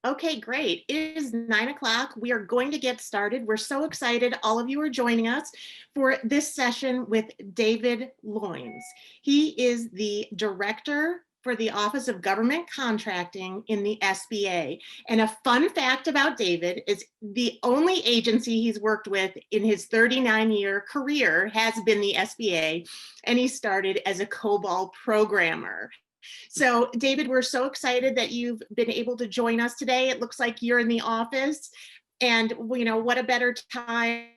Okay, great. It is 9 o'clock. We are going to get started. We're so excited. All of you are joining us for this session with David Loines. He is the director for the Office of Government Contracting in the SBA. And a fun fact about David is the only agency he's worked with in his 39-year career has been the SBA, and he started as a COBOL programmer. So David, we're so excited that you've been able to join us today. It looks like you're in the office, and what a better time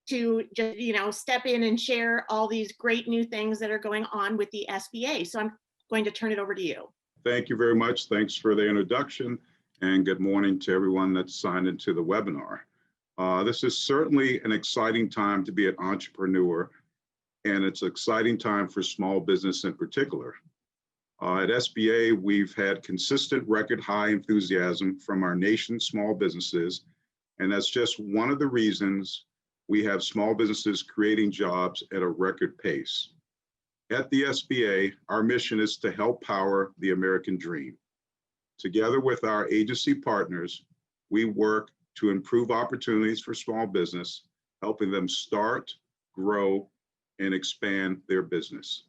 to just, step in and share all these great new things that are going on with the SBA. So I'm going to turn it over to you. Thank you very much. Thanks for the introduction, and good morning to everyone that's signed into the webinar. This is certainly an exciting time to be an entrepreneur, and it's an exciting time for small business in particular. At SBA, we've had consistent record high enthusiasm from our nation's small businesses, and that's just one of the reasons we have small businesses creating jobs at a record pace. At the SBA, our mission is to help power the American dream. Together with our agency partners, we work to improve opportunities for small business, helping them start, grow, and expand their business.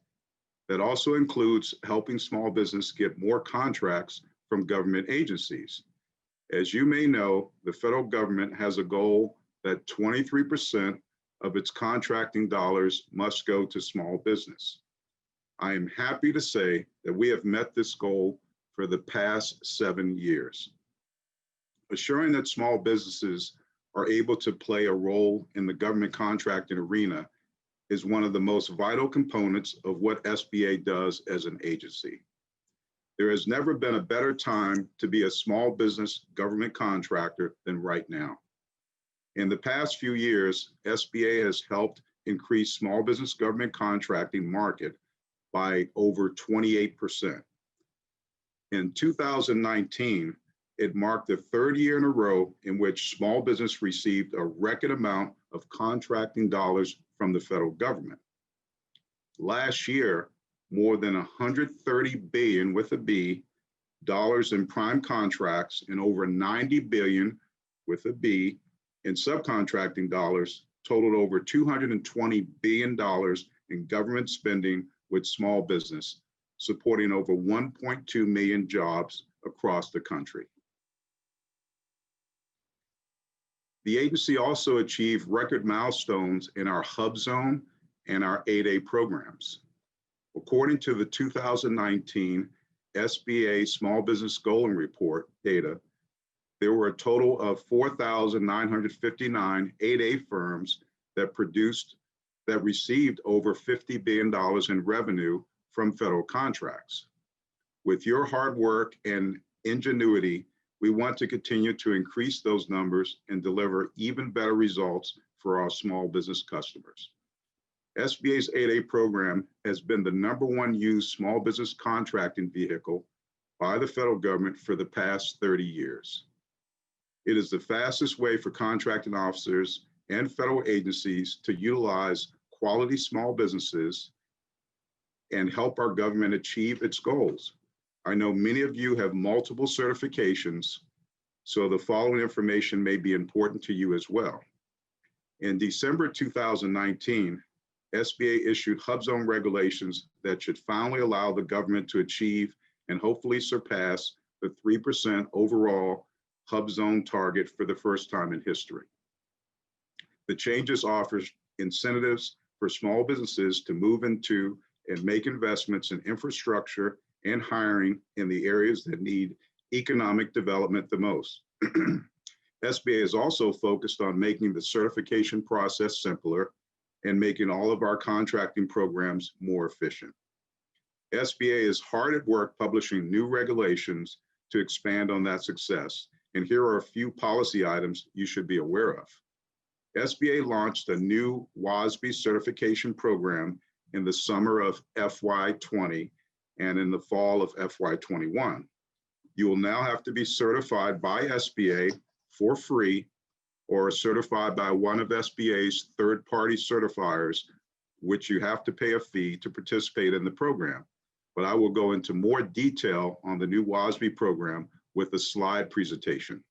That also includes helping small business get more contracts from government agencies. As you may know, the federal government has a goal that 23% of its contracting dollars must go to small business. I am happy to say that we have met this goal for the past 7 years. Assuring that small businesses are able to play a role in the government contracting arena is one of the most vital components of what SBA does as an agency. There has never been a better time to be a small business government contractor than right now. In the past few years, SBA has helped increase small business government contracting market by over 28%. In 2019, it marked the third year in a row in which small business received a record amount of contracting dollars from the federal government. Last year, more than $130 billion with a B dollars in prime contracts and over $90 billion with a B in subcontracting dollars totaled over $220 billion in government spending with small business, supporting over 1.2 million jobs across the country. The agency also achieved record milestones in our Hub Zone and our 8A programs. According to the 2019 SBA Small Business Goaling Report data, there were a total of 4,959 8A firms that received over $50 billion in revenue from federal contracts. With your hard work and ingenuity, we want to continue to increase those numbers and deliver even better results for our small business customers. SBA's 8A program has been the #1 used small business contracting vehicle by the federal government for the past 30 years. It is the fastest way for contracting officers and federal agencies to utilize quality small businesses and help our government achieve its goals. I know many of you have multiple certifications, so the following information may be important to you as well. In December 2019, SBA issued Hub Zone regulations that should finally allow the government to achieve and hopefully surpass the 3% overall Hub Zone target for the first time in history. The changes offer incentives for small businesses to move into and make investments in infrastructure and hiring in the areas that need economic development the most. SBA is also focused on making the certification process simpler and making all of our contracting programs more efficient. SBA is hard at work publishing new regulations to expand on that success, and here are a few policy items you should be aware of. SBA launched a new WASB certification program in the summer of FY20 and in the fall of FY21. You will now have to be certified by SBA for free or certified by one of SBA's third-party certifiers, which you have to pay a fee to participate in the program. But I will go into more detail on the new WASB program with a slide presentation.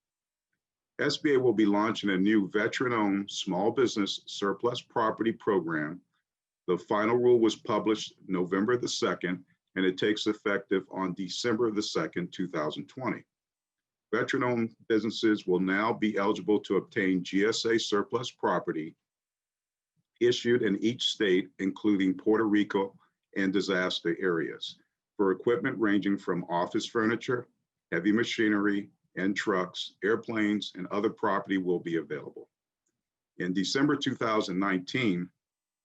SBA will be launching a new veteran-owned small business surplus property program. The final rule was published November the 2nd, and it takes effective on December the 2nd, 2020. Veteran-owned businesses will now be eligible to obtain GSA surplus property issued in each state, including Puerto Rico and disaster areas, for equipment ranging from office furniture, heavy machinery, and trucks, airplanes, and other property will be available. In December 2019,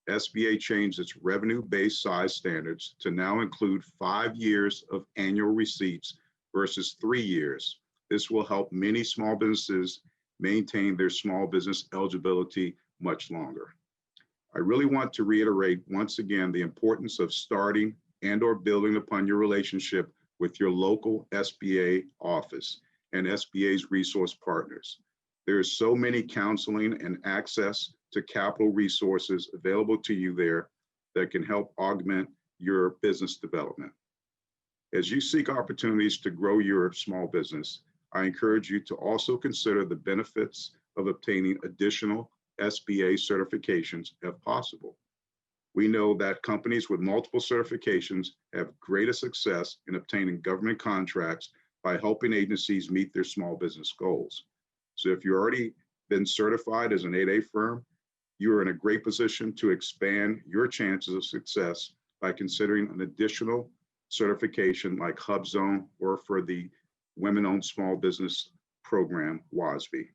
SBA changed its revenue-based size standards to now include 5 years of annual receipts versus 3 years. This will help many small businesses maintain their small business eligibility much longer. I really want to reiterate once again the importance of starting and/or building upon your relationship with your local SBA office and SBA's resource partners. There is so many counseling and access to capital resources available to you there that can help augment your business development. As you seek opportunities to grow your small business, I encourage you to also consider the benefits of obtaining additional SBA certifications if possible. We know that companies with multiple certifications have greater success in obtaining government contracts by helping agencies meet their small business goals. So if you've already been certified as an 8A firm, you are in a great position to expand your chances of success by considering an additional certification like HubZone or for the Women-Owned Small Business Program, WASB.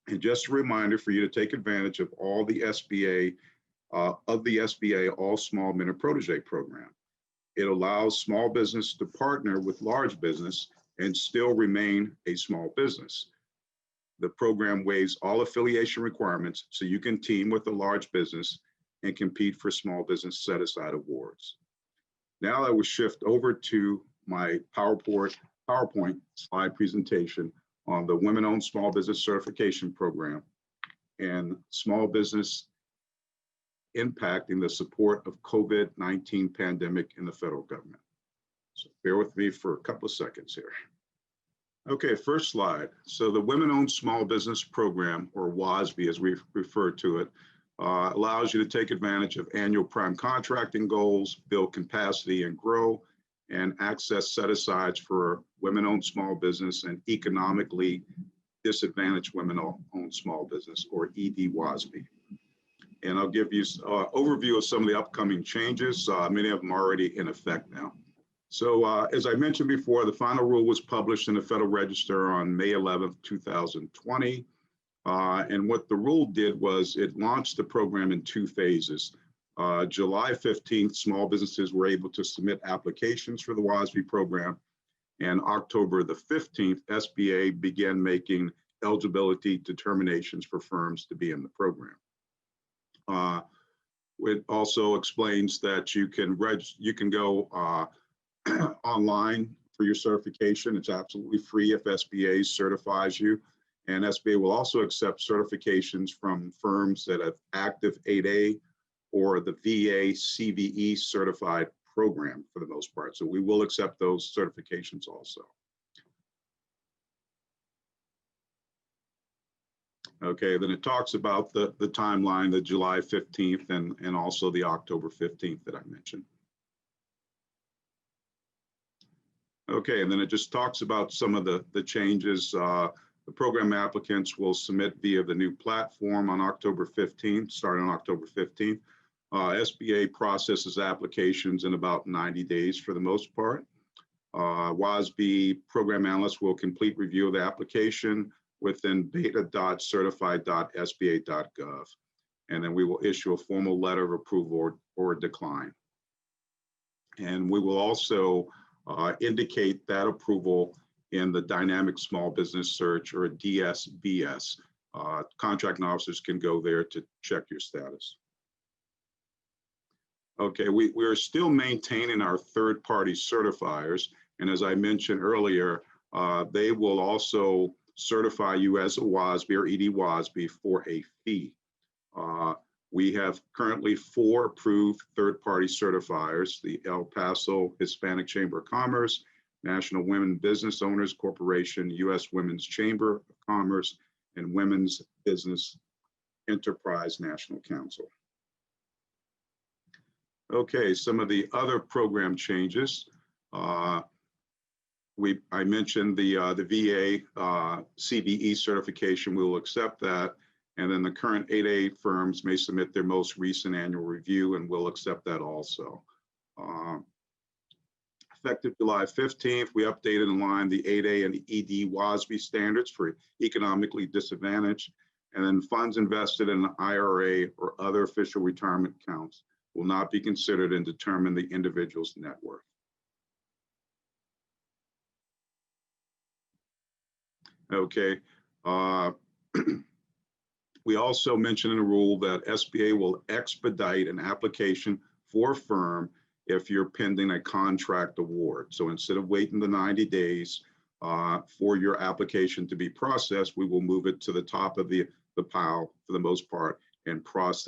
And just a reminder for you to take advantage of all the SBA, All Small Men Protege program. It allows small business to partner with large business and still remain a small business. The program waives all affiliation requirements so you can team with a large business and compete for small business set-aside awards. Now I will shift over to my PowerPoint slide presentation on the Women-Owned Small Business Certification Program and small business impacting the support of COVID-19 pandemic in the federal government. So bear with me for a couple of seconds here. Okay, first slide. So the Women-Owned Small Business Program, or WASB as we refer to it, allows you to take advantage of annual prime contracting goals, build capacity and grow, and access set-asides for women-owned small business and economically disadvantaged women-owned small business, or EDWASB. And I'll give you an overview of some of the upcoming changes. Many of them are already in effect now. So as I mentioned before, the final rule was published in the Federal Register on May 11th, 2020. And what the rule did was it launched the program in 2 phases. July 15th, small businesses were able to submit applications for the WASB program. And October the 15th, SBA began making eligibility determinations for firms to be in the program. It also explains that you can go online for your certification. It's absolutely free if SBA certifies you. And SBA will also accept certifications from firms that have active 8A or the VA CVE certified program for the most part. So we will accept those certifications also. Okay, then it talks about the timeline, the July 15th and also the October 15th that I mentioned. Okay, and then it just talks about some of the changes. The program applicants will submit via the new platform on October 15th, starting on October 15th. SBA processes applications in about 90 days for the most part. WASB Program Analyst will complete review of the application within beta.certified.sba.gov. And then we will issue a formal letter of approval or decline. And we will also indicate that approval in the Dynamic Small Business Search, or a DSBS. Contracting officers can go there to check your status. Okay, we are still maintaining our third-party certifiers. And as I mentioned earlier, they will also certify you as a WASB or EDWASB for a fee. We have currently 4 approved third-party certifiers: the El Paso Hispanic Chamber of Commerce, National Women Business Owners Corporation, U.S. Women's Chamber of Commerce, and Women's Business Enterprise National Council. Okay, some of the other program changes. I mentioned the VA CVE certification. We will accept that. And then the current 8A firms may submit their most recent annual review, and we'll accept that also. Effective July 15th, we updated and aligned the 8A and ED WASB standards for economically disadvantaged. And then funds invested in an IRA or other official retirement accounts will not be considered and determine the individual's net worth. Okay. We also mentioned in a rule that SBA will expedite an application for a firm if you're pending a contract award. So instead of waiting the 90 days for your application to be processed, we will move it to the top of the pile for the most part and process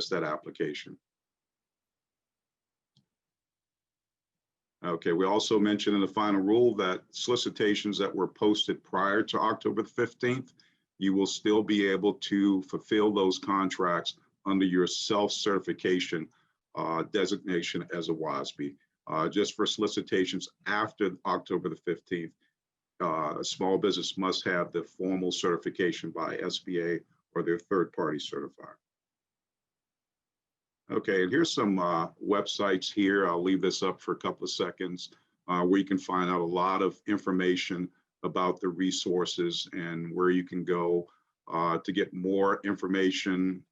that application. Okay, we also mentioned in the final rule that solicitations that were posted prior to October the 15th, you will still be able to fulfill those contracts under your self-certification designation as a WASB. Just for solicitations after October the 15th, a small business must have the formal certification by SBA or their third-party certifier. Okay, and here's some websites here. I'll leave this up for a couple of seconds where you can find out a lot of information about the resources and where you can go to get more information,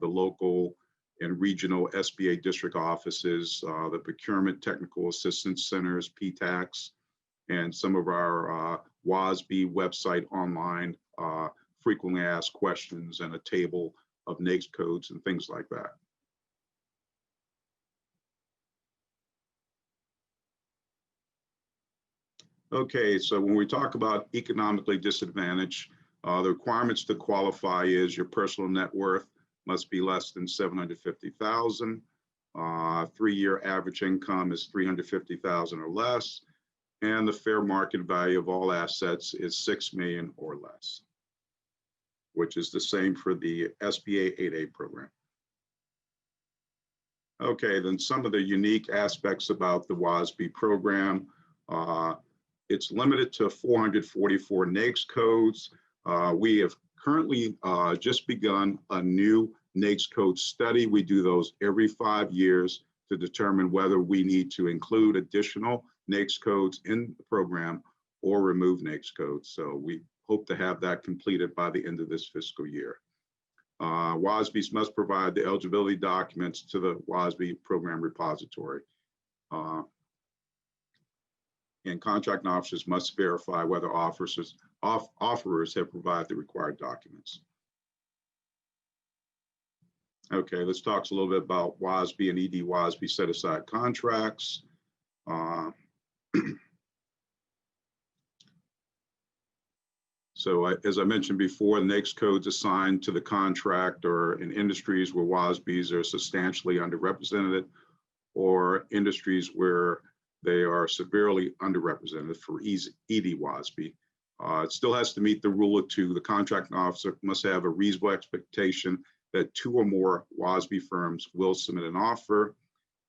the local and regional SBA district offices, the Procurement Technical Assistance Centers, PTACs, and some of our WASB website online, frequently asked questions and a table of NAICS codes and things like that. Okay, so when we talk about economically disadvantaged, the requirements to qualify is your personal net worth must be less than $750,000. 3-year average income is $350,000 or less, and the fair market value of all assets is $6 million or less, which is the same for the SBA 8A program. Okay, then some of the unique aspects about the WASB program. It's limited to 444 NAICS codes. We have currently just begun a new NAICS code study. We do those every 5 years to determine whether we need to include additional NAICS codes in the program or remove NAICS codes. So we hope to have that completed by the end of this fiscal year. WASBs must provide the eligibility documents to the WASB program repository. And contracting officers must verify whether offerers have provided the required documents. Okay, let's talk a little bit about WASB and ED WASB set-aside contracts. So as I mentioned before, the NAICS codes assigned to the contract or in industries where WASBs are substantially underrepresented or industries where they are severely underrepresented for ED WASB. It still has to meet the rule of 2. The contracting officer must have a reasonable expectation that 2 or more WASB firms will submit an offer,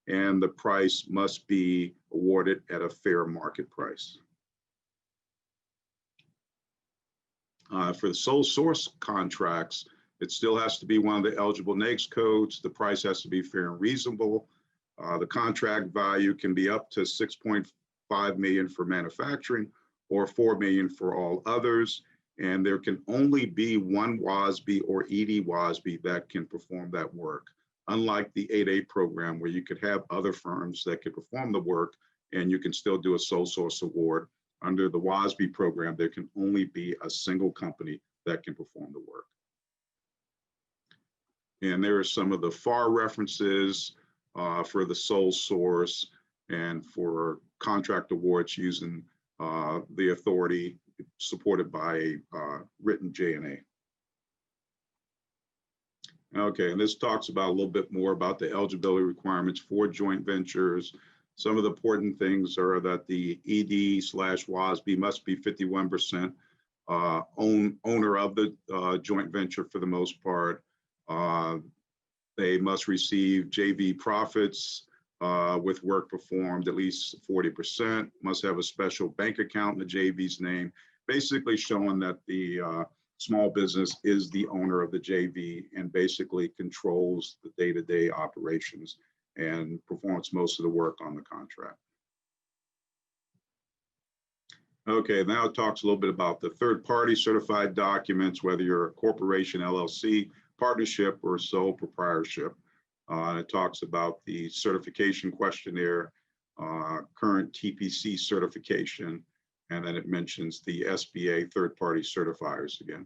and the price must be awarded at a fair market price. For the sole source contracts, it still has to be one of the eligible NAICS codes. The price has to be fair and reasonable. The contract value can be up to $6.5 million for manufacturing or $4 million for all others. And there can only be one WASB or ED WASB that can perform that work. Unlike the 8A program where you could have other firms that could perform the work and you can still do a sole source award. Under the WASB program, there can only be a single company that can perform the work. And there are some of the FAR references for the sole source and for contract awards using the authority supported by a written J&A. Okay, and this talks about a little bit more about the eligibility requirements for joint ventures, Some of the important things are that the ED/WASB must be 51% owner of the joint venture for the most part. They must receive JV profits with work performed at least 40%, must have a special bank account in the JV's name, basically showing that the small business is the owner of the JV and basically controls the day-to-day operations and performs most of the work on the contract. Okay, now it talks a little bit about the third-party certified documents, whether you're a corporation, LLC, partnership, or sole proprietorship. It talks about the certification questionnaire, current TPC certification, and then it mentions the SBA third-party certifiers again.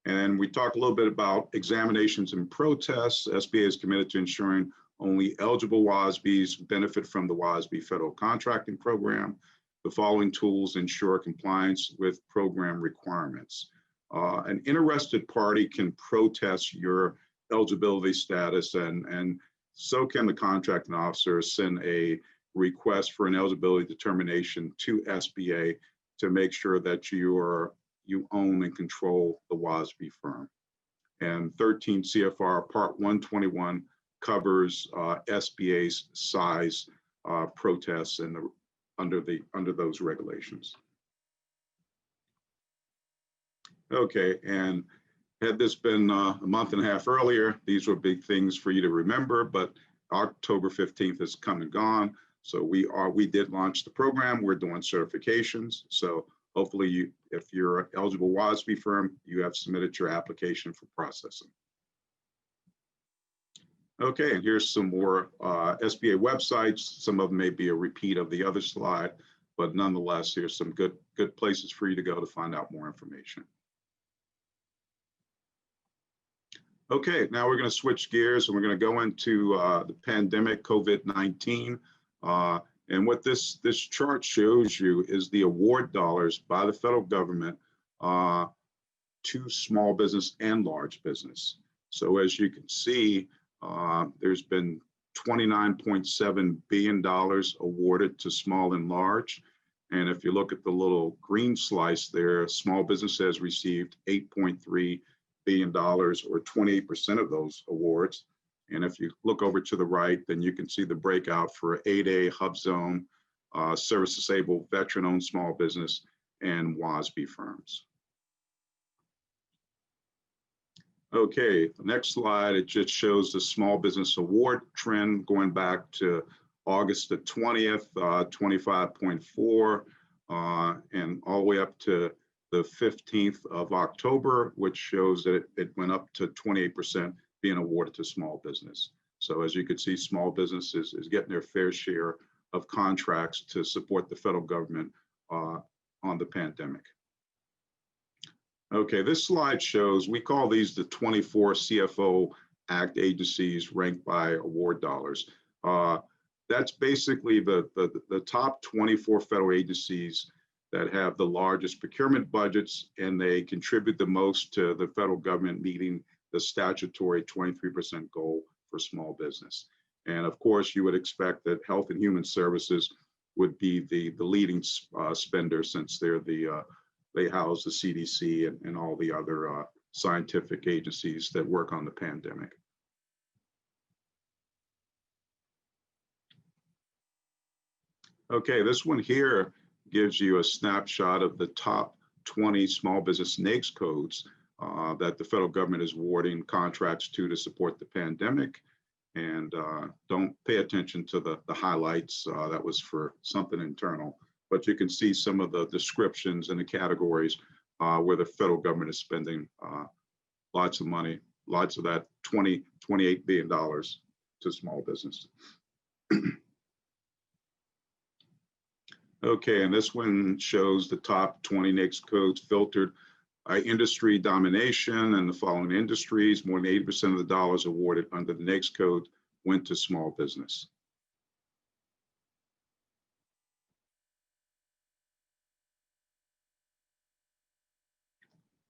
And we talked a little bit about examinations and protests. SBA is committed to ensuring only eligible WASBs benefit from the WASB Federal Contracting Program. The following tools ensure compliance with program requirements. An interested party can protest your eligibility status, and so can the contracting officer send a request for an eligibility determination to SBA to make sure that you own and control the WASB firm. And 13 CFR Part 121 covers SBA's size protests and under those regulations. Okay, and had this been a month and a half earlier, these were big things for you to remember, but October 15th is come and gone. So we did launch the program. We're doing certifications. So hopefully if you're an eligible WASB firm, you have submitted your application for processing. Okay, and here's some more SBA websites. Some of them may be a repeat of the other slide, but nonetheless, here's some good places for you to go to find out more information. Okay, now we're going to switch gears and we're going to go into the pandemic, COVID-19. And what this chart shows you is the award dollars by the federal government to small business and large business. So as you can see, there's been $29.7 billion awarded to small and large. And if you look at the little green slice there, small business has received $8.3 billion or 28% of those awards. And if you look over to the right, then you can see the breakout for 8A, Hub Zone, service disabled, veteran-owned small business, and WASB firms. Okay, the next slide, it just shows the small business award trend going back to August the 20th, 25.4, and all the way up to the 15th of October, which shows that it went up to 28% being awarded to small business. So as you can see, small businesses is getting their fair share of contracts to support the federal government on the pandemic. Okay, this slide shows, we call these the 24 CFO Act agencies ranked by award dollars. That's basically the top 24 federal agencies that have the largest procurement budgets, and they contribute the most to the federal government meeting the statutory 23% goal for small business. And of course, you would expect that Health and Human Services would be the leading spender, since they're they house the CDC and all the other scientific agencies that work on the pandemic. Okay, this one here gives you a snapshot of the top 20 small business NAICS codes that the federal government is awarding contracts to support the pandemic. And don't pay attention to the highlights. That was for something internal. But you can see some of the descriptions and the categories where the federal government is spending lots of money, lots of that $28 billion to small business. Okay, and this one shows the top 20 NAICS codes filtered by industry domination, and the following industries. More than 80% of the dollars awarded under the NAICS code went to small business.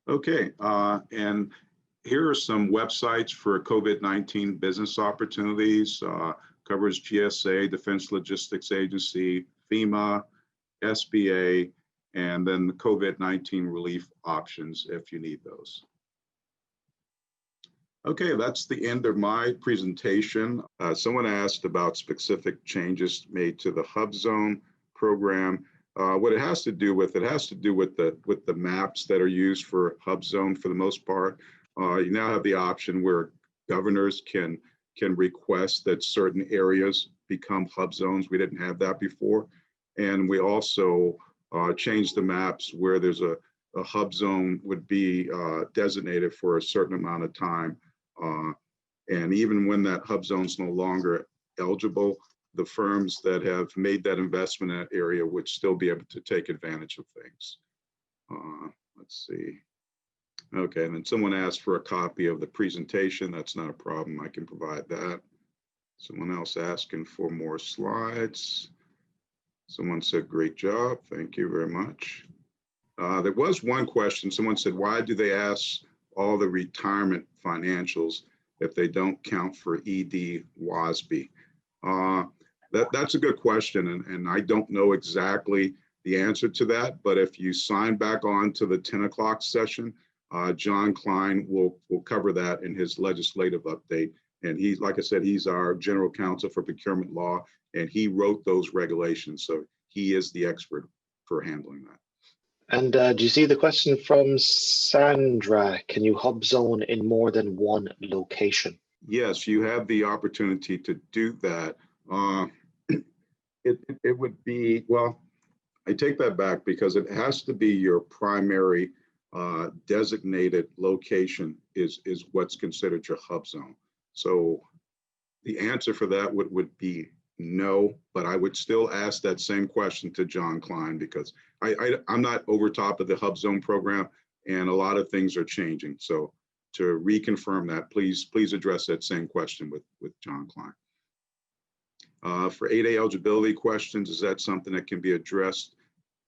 Okay, and here are some websites for COVID-19 business opportunities. covers GSA, Defense Logistics Agency, FEMA, SBA, and then the COVID-19 relief options if you need those. Okay, that's the end of my presentation. Someone asked about specific changes made to the Hub Zone program. What it has to do with, the maps that are used for Hub Zone for the most part. You now have the option where governors can request that certain areas become Hub Zones. We didn't have that before. And we also changed the maps where there's a Hub Zone would be designated for a certain amount of time. And even when that Hub Zone is no longer eligible, the firms that have made that investment in that area would still be able to take advantage of things. Let's see. Okay, and then someone asked for a copy of the presentation. That's not a problem. I can provide that. Someone else asking for more slides. Someone said, great job. Thank you very much. There was one question. Someone said, why do they ask all the retirement financials if they don't count for ED WASB? That's a good question, and I don't know exactly the answer to that, but if you sign back on to the 10 o'clock session, John Klein will cover that in his legislative update. And he's, like I said, he's our general counsel for procurement law, and he wrote those regulations. So he is the expert for handling that. And do you see the question from Sandra? Can you hub zone in more than one location? Yes, you have the opportunity to do that. It would be, well, I take that back because it has to be your primary designated location is what's considered your hub zone. So the answer for that would be no, but I would still ask that same question to John Klein because I'm not over top of the Hub Zone program and a lot of things are changing. So to reconfirm that, please address that same question with John Klein. For 8A eligibility questions, is that something that can be addressed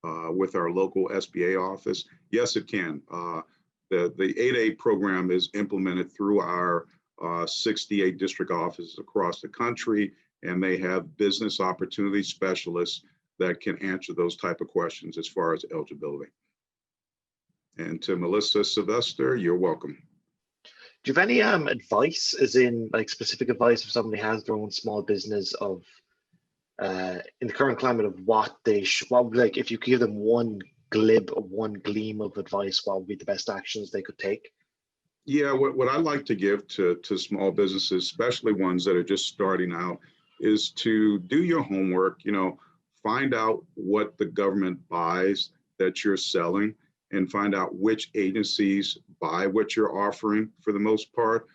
with our local SBA office? Yes, it can. The 8A program is implemented through our 68 district offices across the country, and they have business opportunity specialists that can answer those type of questions as far as eligibility. And to Melissa Sylvester, you're welcome. Do you have any advice, as in like specific advice if somebody has their own small business of in the current climate of what like if you could give them one gleam of advice, what would be the best actions they could take? Yeah, what I like to give to small businesses, especially ones that are just starting out, is to do your homework, find out what the government buys that you're selling and find out which agencies buy what you're offering for the most part.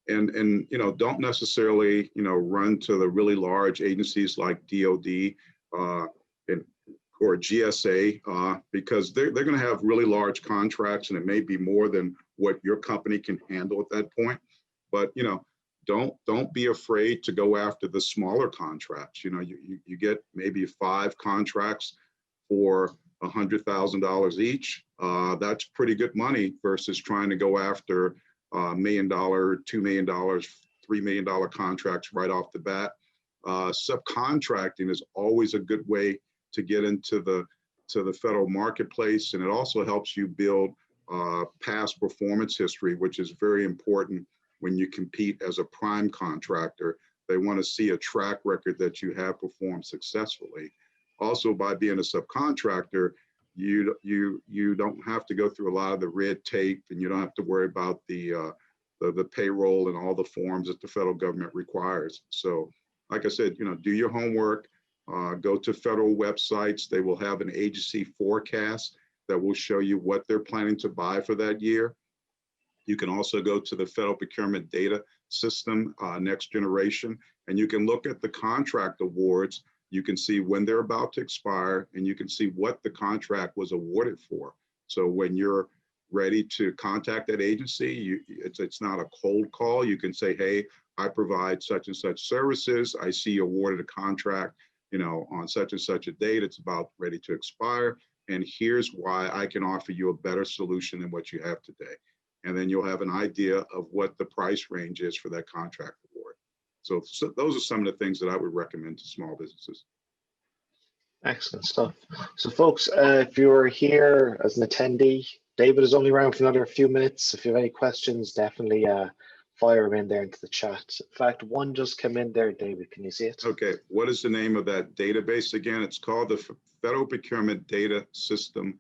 And don't necessarily, run to the really large agencies like DOD or GSA because they're going to have really large contracts and it may be more than what your company can handle at that point. But, don't be afraid to go after the smaller contracts. You get maybe 5 contracts for $100,000 each. That's pretty good money versus trying to go after $1 million, $2 million, $3 million contracts right off the bat. Subcontracting is always a good way to get into the federal marketplace, and it also helps you build past performance history, which is very important when you compete as a prime contractor. They want to see a track record that you have performed successfully. Also, by being a subcontractor, you don't have to go through a lot of the red tape, and you don't have to worry about the payroll and all the forms that the federal government requires. So, like I said, do your homework. Go to federal websites. They will have an agency forecast that will show you what they're planning to buy for that year. You can also go to the Federal Procurement Data System, Next Generation, and you can look at the contract awards. You can see when they're about to expire, and you can see what the contract was awarded for. So when you're ready to contact that agency, it's not a cold call. You can say, hey, I provide such and such services. I see you awarded a contract, on such and such a date. It's about ready to expire. And here's why I can offer you a better solution than what you have today. And then you'll have an idea of what the price range is for that contract award. So those are some of the things that I would recommend to small businesses. Excellent stuff. So folks, if you're here as an attendee, David is only around for another few minutes. If you have any questions, definitely fire them in there into the chat. In fact, one just came in there, David, can you see it? Okay, what is the name of that database again? It's called the Federal Procurement Data System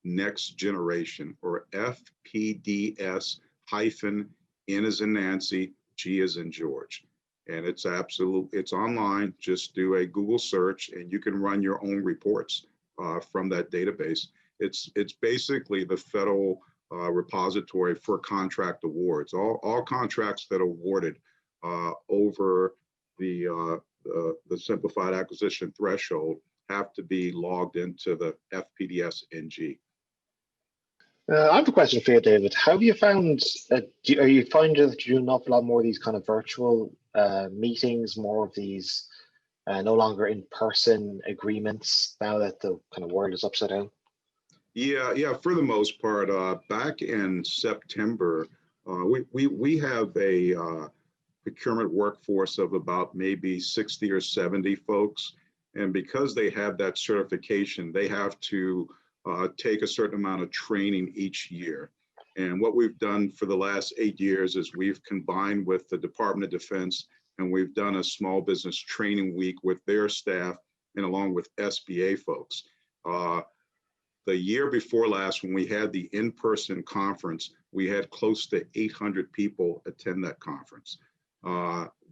Next Generation, or FPDS hyphen N as in Nancy, G as in George. And it's it's online. Just do a Google search and you can run your own reports from that database. It's basically the federal repository for contract awards. All contracts that are awarded over the simplified acquisition threshold have to be logged into the FPDS NG. I have a question for you, David. How have you found, are you finding that you do an awful lot more of these kind of virtual meetings, more of these no longer in-person agreements now that the kind of world is upside down? Yeah, for the most part. Back in September, we have a procurement workforce of about maybe 60 or 70 folks. And because they have that certification, they have to take a certain amount of training each year. And what we've done for the last 8 years is we've combined with the Department of Defense, and we've done a small business training week with their staff and along with SBA folks. The year before last, when we had the in-person conference, we had close to 800 people attend that conference.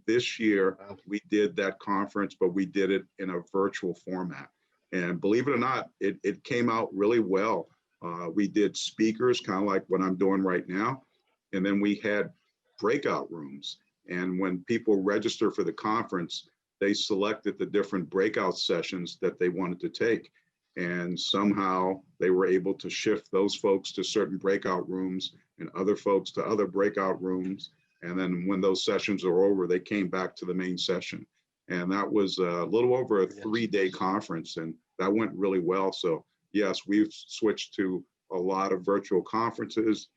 This year, we did that conference, but we did it in a virtual format. And believe it or not, it came out really well. We did speakers, kind of like what I'm doing right now. And then we had breakout rooms. And when people register for the conference, they selected the different breakout sessions that they wanted to take. And somehow they were able to shift those folks to certain breakout rooms and other folks to other breakout rooms. And then when those sessions are over, they came back to the main session. And that was a little over a 3-day conference, and that went really well. So yes, we've switched to a lot of virtual conferences,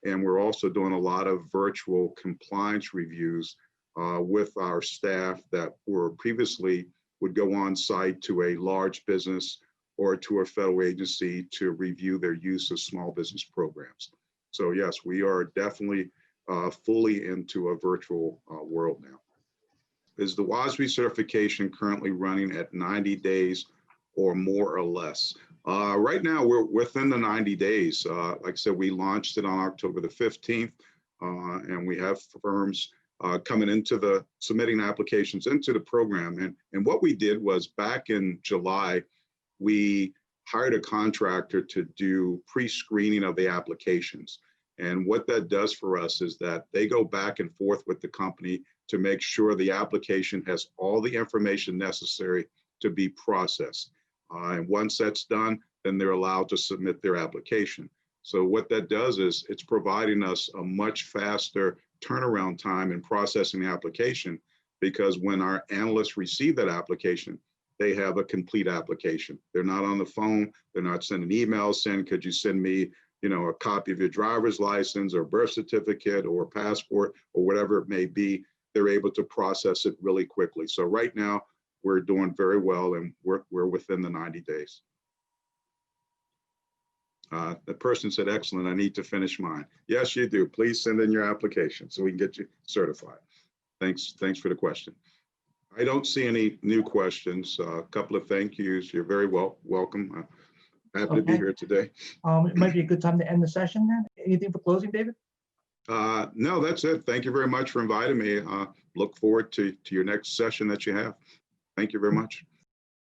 and we're also doing a lot of virtual compliance reviews with our staff that were previously would go on site to a large business or to a federal agency to review their use of small business programs. So yes, we are definitely fully into a virtual world now. Is the WASB certification currently running at 90 days or more or less? Right now, we're within the 90 days. Like I said, we launched it on October the 15th, and we have firms coming into submitting applications into the program. And what we did was back in July, we hired a contractor to do pre-screening of the applications. And what that does for us is that they go back and forth with the company to make sure the application has all the information necessary to be processed. And once that's done, then they're allowed to submit their application. So what that does is it's providing us a much faster turnaround time in processing the application, because when our analysts receive that application, they have a complete application. They're not on the phone. They're not sending emails saying, could you send me a copy of your driver's license or birth certificate or passport or whatever it may be. They're able to process it really quickly. So right now we're doing very well, and we're within the 90 days. The person said, excellent, I need to finish mine. Yes, you do. Please send in your application so we can get you certified. Thanks for the question. I don't see any new questions. A couple of thank yous. You're very welcome. Happy to be here today. It might be a good time to end the session then. Anything for closing, David? No, that's it. Thank you very much for inviting me. Look forward to your next session that you have. Thank you very much.